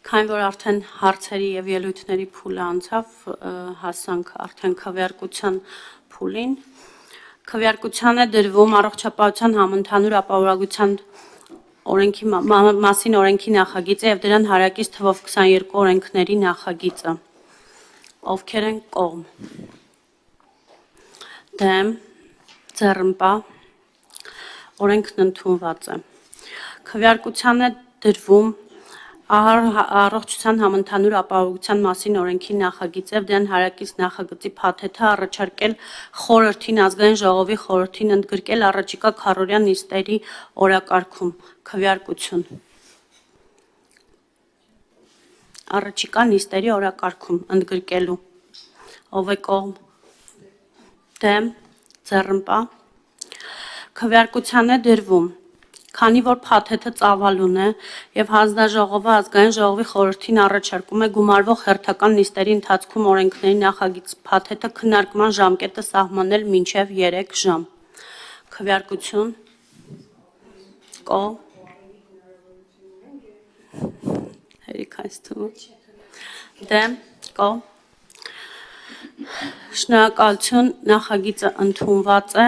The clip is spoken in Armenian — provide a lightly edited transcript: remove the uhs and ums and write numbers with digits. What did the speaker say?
Քանի որ արդեն հարցերի եւ ելույթների փուլը անցավ, հասանք արդեն քվեարկության փուլին։ Քվեարկության է դրվում առողջապահության համընդհանուր ապահովության օրենքի մասին օրենքի նախագիծը եւ դրան հարակից թվով 22 օրենքների նախագիծը։ Ովքեր են կողմ։ Դեմ, ձեռնպա, օրենքն ընդունված է։ Քվեարկության է դրվում առողջության համընդհանուր ապահովության մասին օրենքի նախագիծը դրան հարակից նախագծի փաթեթը առաջարկել խորհրդին ազգային ժողովի խորհրդին ընդգրկել առաջիկա քառօրյա նիստերի օրակարգում քվեարկություն առաջիկա նիստերի օրակարգում ընդգրկելու ով է կողմ դեմ ձեռնպա քվեարկության է դրվում Քանի որ փաթեթը ծավալուն է եւ հանձնաժողովը ազգային ժողովի խորհրդին առաջարկում է գումարվող հերթական նիստերի ընթացքում օրենքների նախագիծ փաթեթը քննարկման ժամկետը սահմանել մինչեւ 3 ժամ։ Քվեարկություն կողմ Հերիք այս թվում դեմ կողմ Շնորհակալություն նախագիծը ընդունված է